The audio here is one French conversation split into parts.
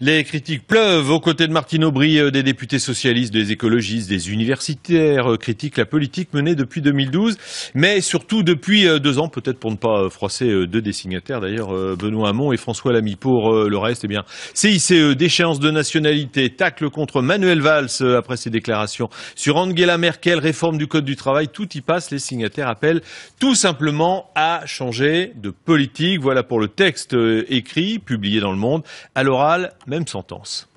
Les critiques pleuvent aux côtés de Martine Aubry, des députés socialistes, des écologistes, des universitaires critiquent la politique menée depuis 2012, mais surtout depuis 2 ans, peut-être pour ne pas froisser 2 des signataires d'ailleurs, Benoît Hamon et François Lamy. Pour le reste, eh bien, CICE, déchéance de nationalité, tacle contre Manuel Valls après ses déclarations sur Angela Merkel, réforme du Code du travail, tout y passe. Les signataires appellent tout simplement à changer de politique. Voilà pour le texte écrit, publié dans Le Monde, à l'oral, même sentence.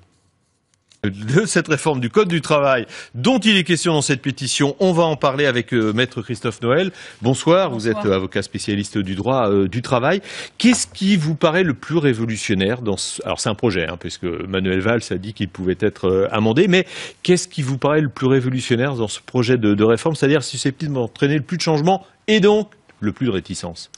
De cette réforme du Code du travail dont il est question dans cette pétition, on va en parler avec Maître Christophe Noël. Bonsoir, vous êtes avocat spécialiste du droit du travail. Qu'est-ce qui vous paraît le plus révolutionnaire dans ce... Alors c'est un projet, puisque Manuel Valls a dit qu'il pouvait être amendé, mais qu'est-ce qui vous paraît le plus révolutionnaire dans ce projet de réforme, c'est-à-dire susceptible d'entraîner le plus de changements et donc le plus de réticence?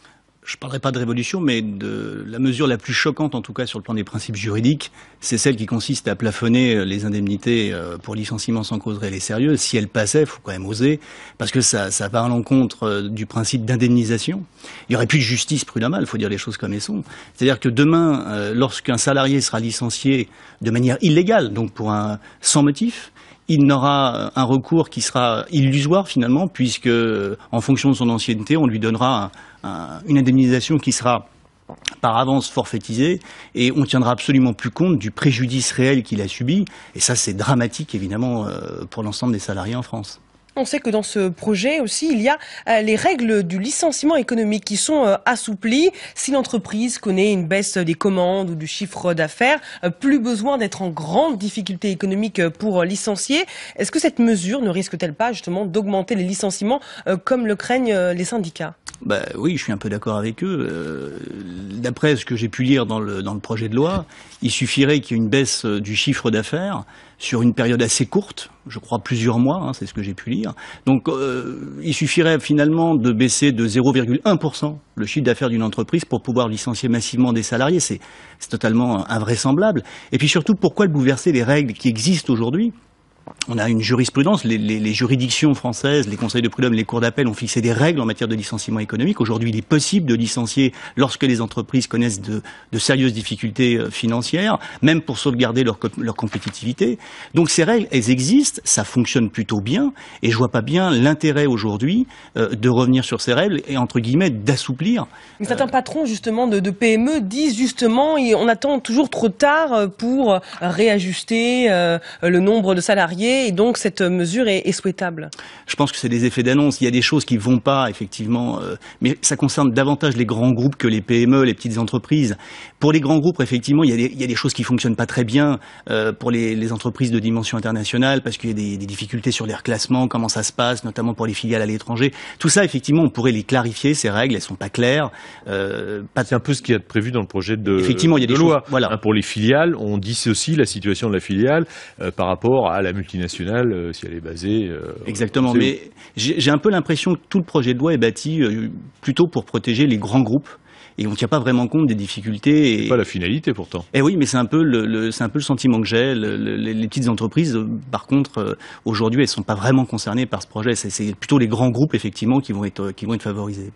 Je ne parlerai pas de révolution, mais de la mesure la plus choquante, en tout cas sur le plan des principes juridiques, c'est celle qui consiste à plafonner les indemnités pour licenciement sans cause réelle et sérieuse. Si elle passait, il faut quand même oser, parce que ça va à l'encontre du principe d'indemnisation. Il n'y aurait plus de justice prud'homale, il faut dire les choses comme elles sont. C'est-à-dire que demain, lorsqu'un salarié sera licencié de manière illégale, donc sans motif, il n'aura un recours qui sera illusoire finalement, puisque en fonction de son ancienneté, on lui donnera une indemnisation qui sera par avance forfaitisée et on tiendra absolument plus compte du préjudice réel qu'il a subi. Et ça, c'est dramatique évidemment pour l'ensemble des salariés en France. On sait que dans ce projet aussi, il y a les règles du licenciement économique qui sont assouplies. Si l'entreprise connaît une baisse des commandes ou du chiffre d'affaires, plus besoin d'être en grande difficulté économique pour licencier. Est-ce que cette mesure ne risque-t-elle pas justement d'augmenter les licenciements comme le craignent les syndicats ? Oui, je suis un peu d'accord avec eux. D'après ce que j'ai pu lire dans le projet de loi, il suffirait qu'il y ait une baisse du chiffre d'affaires sur une période assez courte, je crois plusieurs mois, c'est ce que j'ai pu lire. Donc il suffirait finalement de baisser de 0,1% le chiffre d'affaires d'une entreprise pour pouvoir licencier massivement des salariés. C'est totalement invraisemblable. Et puis surtout, pourquoi bouleverser les règles qui existent aujourd'hui ? On a une jurisprudence, les juridictions françaises, les conseils de prud'homme, les cours d'appel ont fixé des règles en matière de licenciement économique. Aujourd'hui, il est possible de licencier lorsque les entreprises connaissent de sérieuses difficultés financières, même pour sauvegarder leur compétitivité. Donc ces règles, elles existent, ça fonctionne plutôt bien, et je vois pas bien l'intérêt aujourd'hui de revenir sur ces règles et entre guillemets d'assouplir. Mais certains patrons justement de PME disent justement on attend toujours trop tard pour réajuster le nombre de salariés. Et donc cette mesure est souhaitable. Je pense que c'est des effets d'annonce. Il y a des choses qui ne vont pas, effectivement, mais ça concerne davantage les grands groupes que les PME, les petites entreprises. Pour les grands groupes, effectivement, il y a des choses qui ne fonctionnent pas très bien pour les entreprises de dimension internationale, parce qu'il y a des difficultés sur les reclassements, comment ça se passe, notamment pour les filiales à l'étranger. Tout ça, effectivement, on pourrait les clarifier, ces règles, elles ne sont pas claires. C'est un peu ce qui est prévu dans le projet de effectivement, il y a des loi. Choses, voilà. Pour les filiales, on dissocie la situation de la filiale par rapport à la multinationale, si elle est basée... Exactement, mais j'ai un peu l'impression que tout le projet de loi est bâti plutôt pour protéger les grands groupes. Et on ne tient pas vraiment compte des difficultés. C'est pas la finalité pourtant. Eh oui, mais c'est un peu le sentiment que j'ai. Les petites entreprises, par contre, aujourd'hui, elles ne sont pas vraiment concernées par ce projet. C'est plutôt les grands groupes, effectivement, qui vont être favorisés.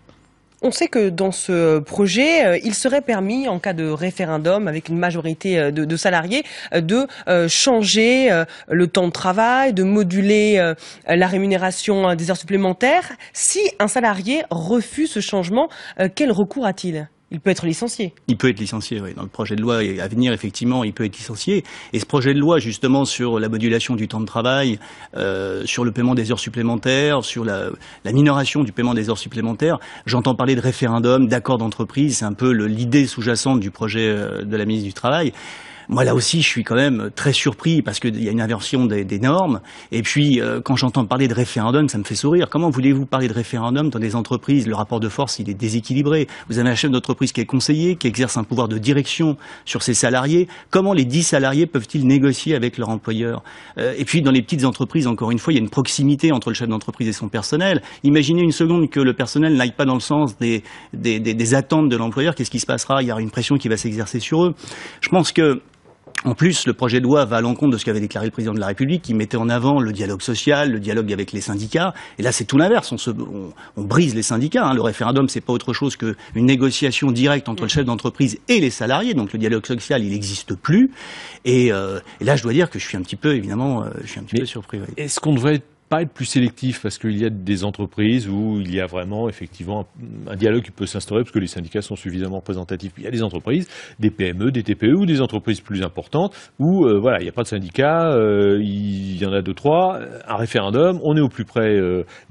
On sait que dans ce projet, il serait permis, en cas de référendum, avec une majorité de salariés, de changer le temps de travail, de moduler la rémunération des heures supplémentaires. Si un salarié refuse ce changement, quel recours a-t-il ? Il peut être licencié. Il peut être licencié, oui. Dans le projet de loi à venir, effectivement, il peut être licencié. Et ce projet de loi, justement, sur la modulation du temps de travail, sur le paiement des heures supplémentaires, sur la minoration du paiement des heures supplémentaires, j'entends parler de référendum, d'accord d'entreprise. C'est un peu l'idée sous-jacente du projet de la ministre du Travail. Moi, là aussi, je suis quand même très surpris parce qu'il y a une inversion des normes. Et puis, quand j'entends parler de référendum, ça me fait sourire. Comment voulez-vous parler de référendum dans des entreprises ? Le rapport de force, il est déséquilibré. Vous avez un chef d'entreprise qui est conseiller, qui exerce un pouvoir de direction sur ses salariés. Comment les 10 salariés peuvent-ils négocier avec leur employeur ? Et puis, dans les petites entreprises, encore une fois, il y a une proximité entre le chef d'entreprise et son personnel. Imaginez une seconde que le personnel n'aille pas dans le sens des attentes de l'employeur. Qu'est-ce qui se passera ? Il y aura une pression qui va s'exercer sur eux. Je pense que En plus, le projet de loi va à l'encontre de ce qu'avait déclaré le président de la République, qui mettait en avant le dialogue social, le dialogue avec les syndicats. Et là, c'est tout l'inverse. On brise les syndicats. Le référendum, c'est pas autre chose qu'une négociation directe entre le chef d'entreprise et les salariés. Donc le dialogue social, il n'existe plus. Et là, je dois dire que je suis un petit peu, évidemment, peu surpris. Oui. Est-ce qu'on devrait pas être plus sélectif, parce qu'il y a des entreprises où il y a vraiment effectivement un dialogue qui peut s'instaurer parce que les syndicats sont suffisamment représentatifs. Il y a des entreprises, des PME, des TPE ou des entreprises plus importantes où voilà, il n'y a pas de syndicat, il y en a 2-3, un référendum, on est au plus près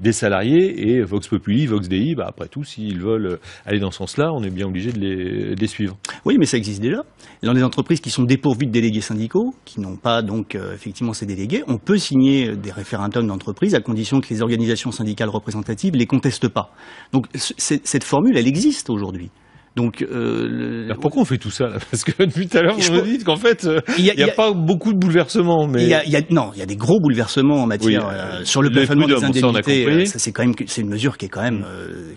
des salariés et Vox Populi, Vox Dei, après tout, s'ils veulent aller dans ce sens-là, on est bien obligé de les suivre. Oui, mais ça existe déjà. Dans les entreprises qui sont dépourvues de délégués syndicaux, qui n'ont pas donc effectivement ces délégués, on peut signer des référendums d'entreprise à condition que les organisations syndicales représentatives les contestent pas. Donc cette formule, elle existe aujourd'hui. Donc, alors pourquoi on fait tout ça là? Parce que depuis tout à l'heure, vous me dites qu'en fait, il n'y a pas beaucoup de bouleversements. Mais... il y a des gros bouleversements en matière sur le plafonnement des indemnités. Ça, c'est une mesure qui est quand même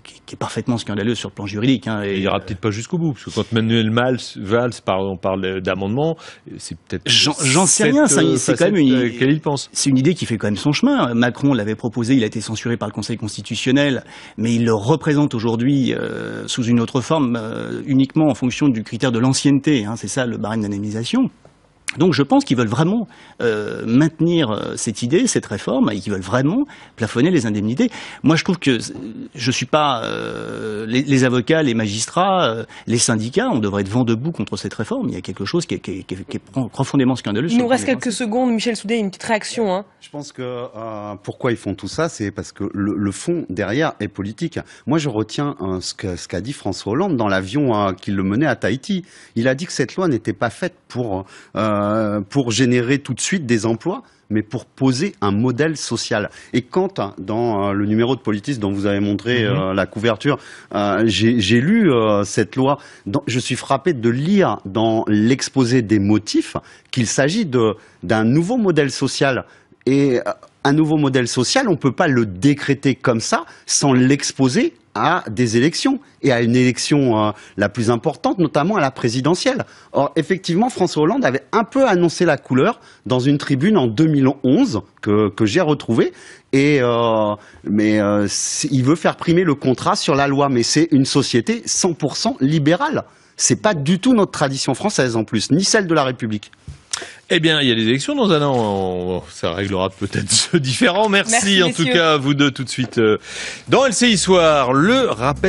qui est parfaitement scandaleuse sur le plan juridique. Et il ira peut-être pas jusqu'au bout, parce que quand Manuel Valls on parle d'amendement, c'est peut-être. J'en sais rien. C'est quand même c'est une idée qui fait quand même son chemin. Macron l'avait proposé, il a été censuré par le Conseil constitutionnel, mais il le représente aujourd'hui sous une autre forme. Uniquement en fonction du critère de l'ancienneté, c'est ça le barème d'indemnisation. Donc je pense qu'ils veulent vraiment maintenir cette idée, cette réforme, et qu'ils veulent vraiment plafonner les indemnités. Moi je trouve que je suis pas les avocats, les magistrats, les syndicats, on devrait être vent debout contre cette réforme. Il y a quelque chose qui est profondément scandaleux. Il nous reste quelques secondes, Michel Soudet, une petite réaction. Je pense que pourquoi ils font tout ça, c'est parce que le fond derrière est politique. Moi je retiens ce qu'a dit François Hollande dans l'avion qui le menait à Tahiti. Il a dit que cette loi n'était pas faite pour générer tout de suite des emplois, mais pour poser un modèle social. Et quand, dans le numéro de Politis dont vous avez montré la couverture, j'ai lu cette loi, je suis frappé de lire dans l'exposé des motifs qu'il s'agit d'un nouveau modèle social. Et un nouveau modèle social, on ne peut pas le décréter comme ça sans l'exposer à des élections et à une élection la plus importante, notamment à la présidentielle. Or, effectivement, François Hollande avait un peu annoncé la couleur dans une tribune en 2011 que j'ai retrouvée. Mais il veut faire primer le contrat sur la loi, mais c'est une société 100% libérale. C'est pas du tout notre tradition française en plus, ni celle de la République. Eh bien, il y a des élections dans un an. Ça réglera peut-être ce différend. Merci en tout cas à vous deux tout de suite. Dans LCI Soir, le rappel.